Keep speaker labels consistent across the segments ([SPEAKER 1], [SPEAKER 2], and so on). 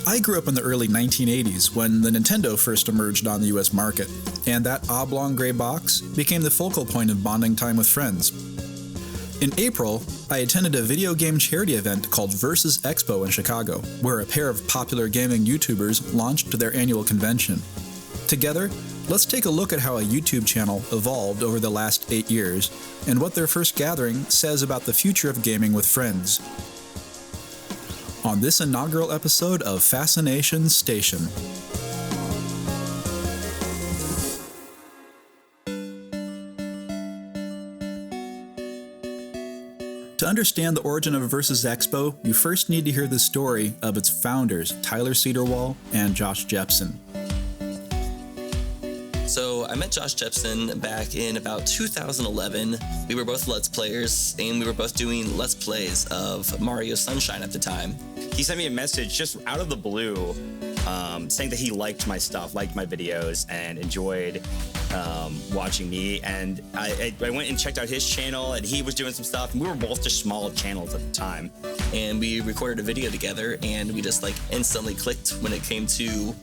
[SPEAKER 1] I grew up in the early 1980s when the Nintendo first emerged on the US market, and that oblong gray box became the focal point of bonding time with friends. In April, I attended a video game charity event called Versus Expo in Chicago, where a pair of popular gaming YouTubers launched their annual convention. Together, let's take a look at how a YouTube channel evolved over the last 8 years, and what their first gathering says about the future of gaming with friends. On this inaugural episode of Fascination Station. To understand the origin of Versus Expo, you first need to hear the story of its founders, Tyler Cedarwall and Josh Jepson.
[SPEAKER 2] So I met Josh Jepson back in about 2011. We were both Let's Players, and we were both doing Let's Plays of Mario Sunshine at the time.
[SPEAKER 3] He sent me a message just out of the blue saying that he liked my stuff, liked my videos, and enjoyed watching me. And I went and checked out his channel, and he was doing some stuff. And we were both just small channels at the time.
[SPEAKER 2] And we recorded a video together, and we just instantly clicked when it came to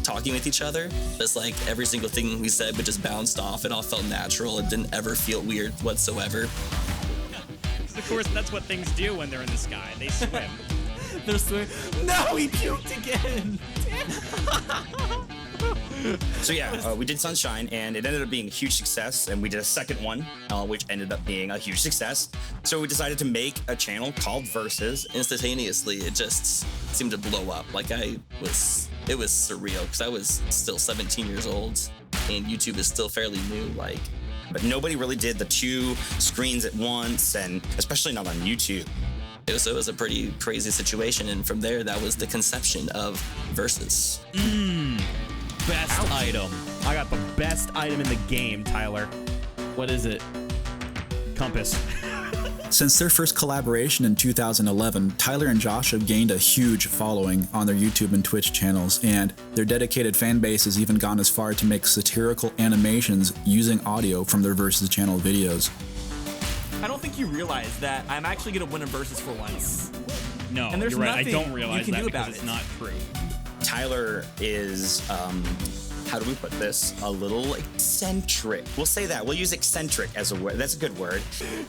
[SPEAKER 2] talking with each other. Just every single thing we said would just bounced off. It all felt natural. It didn't ever feel weird whatsoever.
[SPEAKER 4] Of course, that's what things do when they're in the sky. They swim.
[SPEAKER 5] They're swimming. No, he puked again.
[SPEAKER 3] So yeah, we did Sunshine, and it ended up being a huge success. And we did a second one, which ended up being a huge success. So we decided to make a channel called Versus.
[SPEAKER 2] Instantaneously, it just seemed to blow up. It was surreal because I was still 17 years old, and YouTube is still fairly new.
[SPEAKER 3] But nobody really did the two screens at once, and especially not on YouTube.
[SPEAKER 2] It was a pretty crazy situation, and from there, that was the conception of Versus.
[SPEAKER 4] Best item. I got the best item in the game, Tyler.
[SPEAKER 5] What is it?
[SPEAKER 4] Compass.
[SPEAKER 1] Since their first collaboration in 2011, Tyler and Josh have gained a huge following on their YouTube and Twitch channels, and their dedicated fan base has even gone as far to make satirical animations using audio from their Versus channel videos.
[SPEAKER 5] I don't think you realize that I'm actually going to win a Versus for once.
[SPEAKER 4] No,
[SPEAKER 5] And there's
[SPEAKER 4] you're right. I
[SPEAKER 5] nothing
[SPEAKER 4] don't realize
[SPEAKER 5] you can
[SPEAKER 4] that
[SPEAKER 5] do
[SPEAKER 4] because
[SPEAKER 5] about
[SPEAKER 4] it's
[SPEAKER 5] it.
[SPEAKER 4] not true.
[SPEAKER 3] Tyler is, how do we put this? A little eccentric. We'll say that. We'll use eccentric as a word. That's a good word.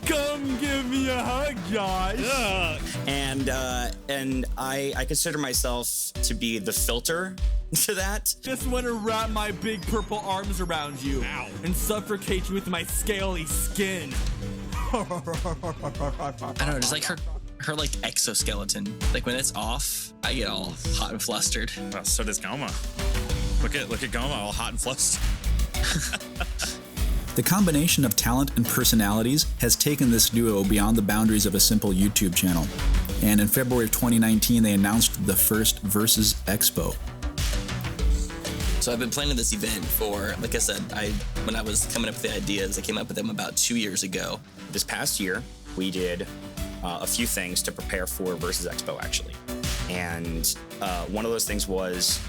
[SPEAKER 5] Come give me a hug, Josh.
[SPEAKER 4] Ugh.
[SPEAKER 3] And I consider myself to be the filter to that.
[SPEAKER 5] Just want to wrap my big purple arms around you
[SPEAKER 4] Ow.
[SPEAKER 5] and suffocate you with my scaly skin.
[SPEAKER 2] I don't know, just her exoskeleton. When it's off, I get all hot and flustered.
[SPEAKER 6] Well, so does Goma. Look at Goma, all hot and flustered.
[SPEAKER 1] The combination of talent and personalities has taken this duo beyond the boundaries of a simple YouTube channel. And in February of 2019, they announced the first Versus Expo.
[SPEAKER 2] So I've been planning this event for, like I said, when I was coming up with the ideas, I came up with them about 2 years ago.
[SPEAKER 3] This past year, we did a few things to prepare for Versus Expo, actually. And one of those things was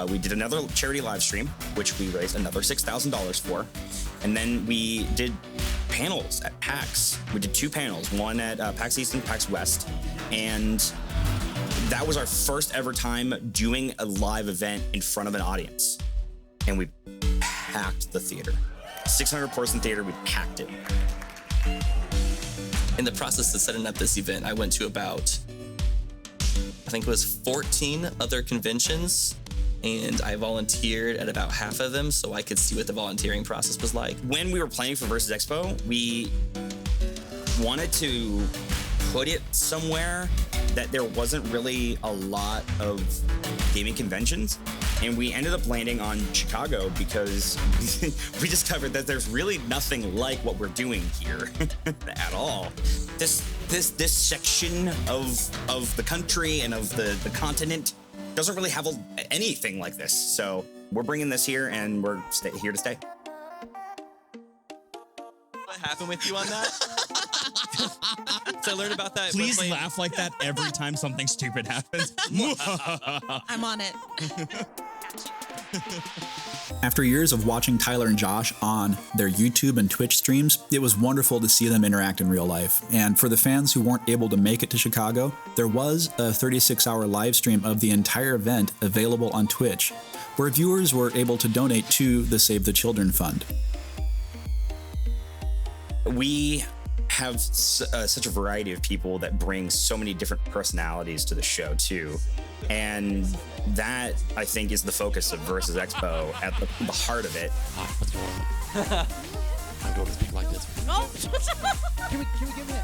[SPEAKER 3] we did another charity live stream, which we raised another $6,000 for. And then we did panels at PAX. We did 2 panels, one at PAX East and PAX West. And that was our first ever time doing a live event in front of an audience. And we packed the theater. 600-person theater, we packed it.
[SPEAKER 2] In the process of setting up this event, I went to about, I think it was 14 other conventions, and I volunteered at about half of them so I could see what the volunteering process was like.
[SPEAKER 3] When we were planning for Versus Expo, we wanted to put it somewhere that there wasn't really a lot of gaming conventions. And we ended up landing on Chicago because we discovered that there's really nothing like what we're doing here at all. This section of the country and of the continent doesn't really have anything like this. So we're bringing this here, and we're here to stay.
[SPEAKER 2] What happened with you on that? So I learned about that.
[SPEAKER 6] Please laugh like that every time something stupid happens.
[SPEAKER 7] I'm on it.
[SPEAKER 1] After years of watching Tyler and Josh on their YouTube and Twitch streams, it was wonderful to see them interact in real life. And for the fans who weren't able to make it to Chicago, there was a 36-hour live stream of the entire event available on Twitch, where viewers were able to donate to the Save the Children Fund.
[SPEAKER 3] We have such a variety of people that bring so many different personalities to the show too, and that I think is the focus of Versus Expo at the heart of it.
[SPEAKER 7] What's going on? I'm going to speak like this.
[SPEAKER 8] Can we give it?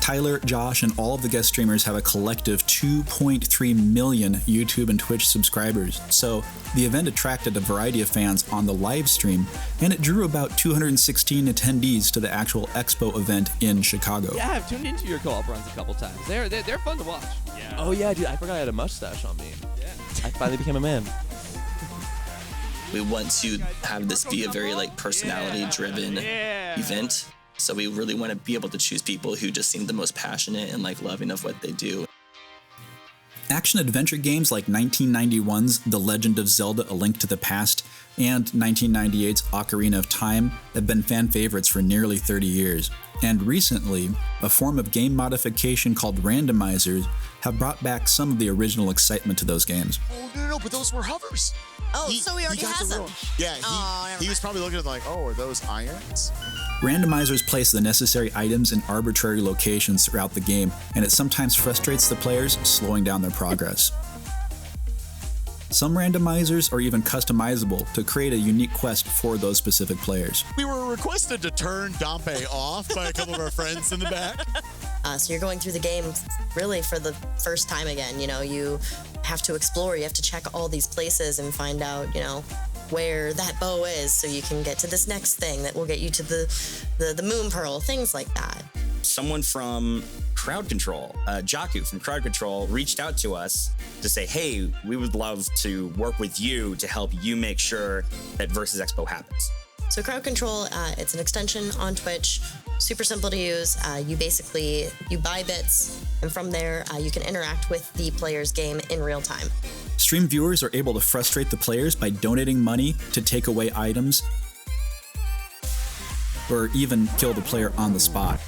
[SPEAKER 1] Tyler, Josh, and all of the guest streamers have a collective 2.3 million YouTube and Twitch subscribers, so the event attracted a variety of fans on the live stream, and it drew about 216 attendees to the actual Expo event in Chicago.
[SPEAKER 8] Yeah, I've tuned into your co-op runs a couple times. They're fun to watch.
[SPEAKER 7] Yeah. Oh yeah, dude, I forgot I had a mustache on me. Yeah. I finally became a man.
[SPEAKER 2] We want to have this be a very like personality-driven event. So we really want to be able to choose people who just seem the most passionate and like loving of what they do.
[SPEAKER 1] Action-adventure games like 1991's The Legend of Zelda: A Link to the Past and 1998's Ocarina of Time have been fan favorites for nearly 30 years. And recently, a form of game modification called randomizers have brought back some of the original excitement to those games.
[SPEAKER 9] Oh, no, but those were hovers.
[SPEAKER 10] Oh, so he already has them.
[SPEAKER 9] Yeah, he was probably looking at like, oh, are those irons?
[SPEAKER 1] Randomizers place the necessary items in arbitrary locations throughout the game, and it sometimes frustrates the players, slowing down their progress. Some randomizers are even customizable to create a unique quest for those specific players.
[SPEAKER 9] We were requested to turn Dompe off by a couple of our friends in the back.
[SPEAKER 10] So you're going through the game really for the first time again. You know, you have to explore, you have to check all these places and find out, you know, where that bow is so you can get to this next thing that will get you to the moon pearl, things like that.
[SPEAKER 3] Someone from Crowd Control, Jaku from Crowd Control, reached out to us to say, hey, we would love to work with you to help you make sure that Versus Expo happens.
[SPEAKER 10] So Crowd Control, it's an extension on Twitch, super simple to use. You buy bits, and from there you can interact with the player's game in real time.
[SPEAKER 1] Stream viewers are able to frustrate the players by donating money to take away items or even kill the player on the spot.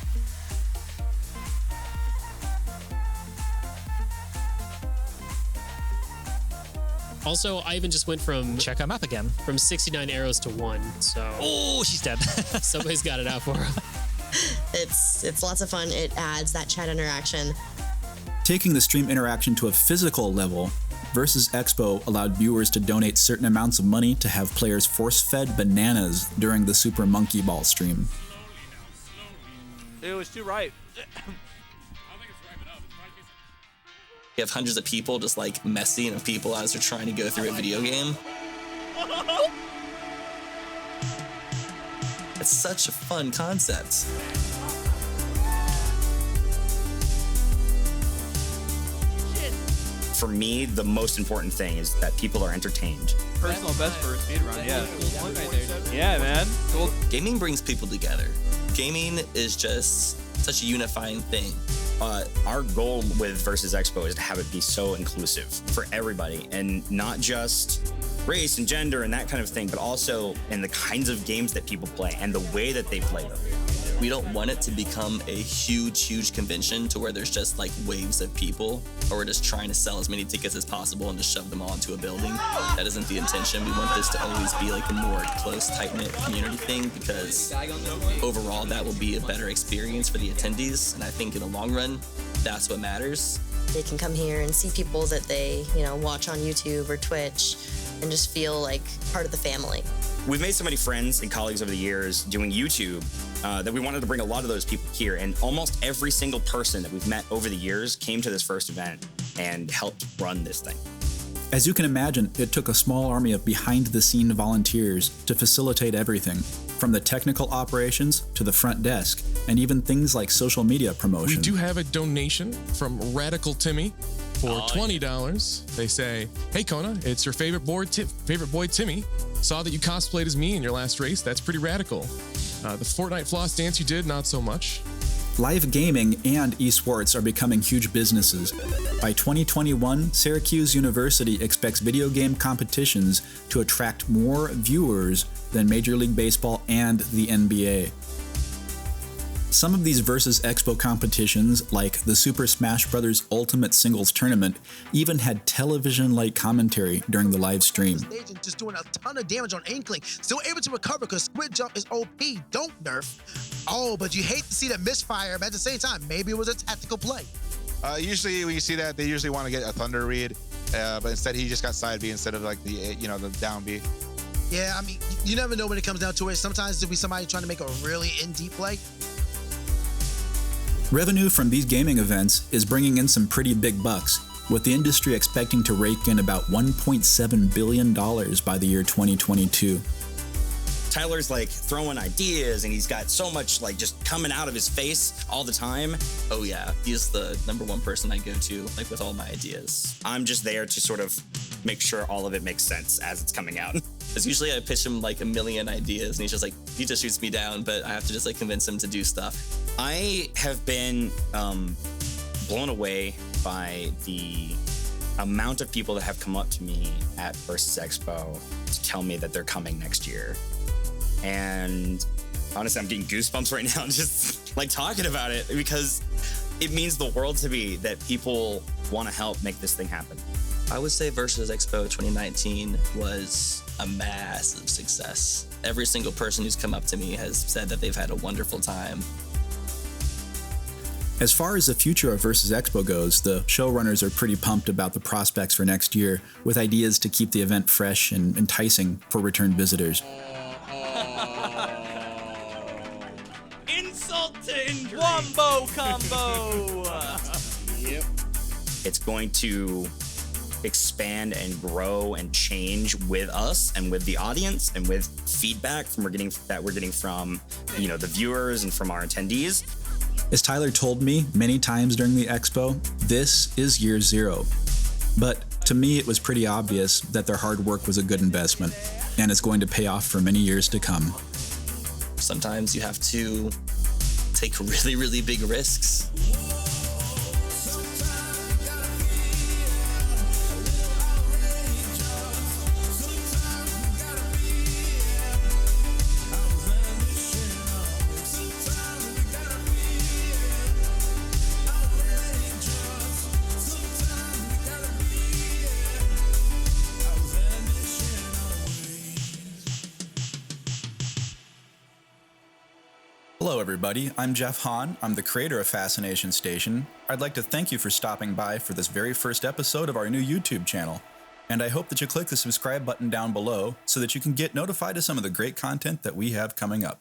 [SPEAKER 11] Also, I even just went from
[SPEAKER 6] Check our map again.
[SPEAKER 11] from 69 arrows to 1, so
[SPEAKER 6] Oh, she's dead.
[SPEAKER 11] somebody's got it out for her.
[SPEAKER 10] It's lots of fun. It adds that chat interaction.
[SPEAKER 1] Taking the stream interaction to a physical level, Versus Expo allowed viewers to donate certain amounts of money to have players force-fed bananas during the Super Monkey Ball stream.
[SPEAKER 8] It was too right.
[SPEAKER 2] You have hundreds of people just like messing with people as they're trying to go through a video game. It's such a fun concept.
[SPEAKER 3] For me, the most important thing is that people are entertained.
[SPEAKER 8] Personal best for a speedrun, yeah. Yeah, man. Cool.
[SPEAKER 2] Gaming brings people together. Gaming is just such a unifying thing.
[SPEAKER 3] Our goal with Versus Expo is to have it be so inclusive for everybody, and not just race and gender and that kind of thing, but also in the kinds of games that people play and the way that they play them.
[SPEAKER 2] We don't want it to become a huge convention to where there's just like waves of people, or we're just trying to sell as many tickets as possible and just shove them all into a building. That isn't the intention. We want this to always be like a more close, tight-knit community thing, because overall that will be a better experience for the attendees. And I think in the long run, that's what matters.
[SPEAKER 10] They can come here and see people that they, watch on YouTube or Twitch and just feel like part of the family.
[SPEAKER 3] We've made so many friends and colleagues over the years doing YouTube that we wanted to bring a lot of those people here. And almost every single person that we've met over the years came to this first event and helped run this thing.
[SPEAKER 1] As you can imagine, it took a small army of behind-the-scene volunteers to facilitate everything, from the technical operations to the front desk, and even things like social media promotion.
[SPEAKER 12] We do have a donation from Radical Timmy for $20. They say, "Hey Kona, it's your favorite boy Timmy. Saw that you cosplayed as me in your last race. That's pretty radical. The Fortnite floss dance you did, not so much."
[SPEAKER 1] Live gaming and esports are becoming huge businesses. By 2021, Syracuse University expects video game competitions to attract more viewers than Major League Baseball and the NBA. Some of these Versus Expo competitions, like the Super Smash Bros. Ultimate Singles Tournament, even had television-like commentary during the live stream.
[SPEAKER 13] Just doing a ton of damage on Inkling, still able to recover because Squid Jump is OP, don't nerf. Oh, but you hate to see that misfire, but at the same time, maybe it was a tactical play.
[SPEAKER 14] Usually when you see that, they usually want to get a Thunder read, but instead he just got side B instead of like the down B.
[SPEAKER 13] Yeah, I mean, you never know when it comes down to it. Sometimes there'll be somebody trying to make a really in-deep play.
[SPEAKER 1] Revenue from these gaming events is bringing in some pretty big bucks, with the industry expecting to rake in about $1.7 billion by the year 2022.
[SPEAKER 3] Tyler's like throwing ideas and he's got so much like just coming out of his face all the time.
[SPEAKER 2] Oh yeah, he's the number one person I go to like with all my ideas.
[SPEAKER 3] I'm just there to sort of make sure all of it makes sense as it's coming out.
[SPEAKER 2] Because usually I pitch him like a million ideas and he's just like, he just shoots me down, but I have to just like convince him to do stuff.
[SPEAKER 3] I have been blown away by the amount of people that have come up to me at Versus Expo to tell me that they're coming next year. And honestly, I'm getting goosebumps right now just like talking about it because it means the world to me that people want to help make this thing happen.
[SPEAKER 2] I would say Versus Expo 2019 was a massive success. Every single person who's come up to me has said that they've had a wonderful time.
[SPEAKER 1] As far as the future of Versus Expo goes, the showrunners are pretty pumped about the prospects for next year, with ideas to keep the event fresh and enticing for return visitors.
[SPEAKER 5] Insult to injury. Wombo combo.
[SPEAKER 3] Yep. It's going to expand and grow and change with us and with the audience and with feedback we're getting from the viewers and from our attendees.
[SPEAKER 1] As Tyler told me many times during the expo, this is year zero. But to me, it was pretty obvious that their hard work was a good investment, and it's going to pay off for many years to come.
[SPEAKER 2] Sometimes you have to take really, really big risks.
[SPEAKER 1] Hello everybody, I'm Jeff Hahn. I'm the creator of Fascination Station. I'd like to thank you for stopping by for this very first episode of our new YouTube channel. And I hope that you click the subscribe button down below so that you can get notified of some of the great content that we have coming up.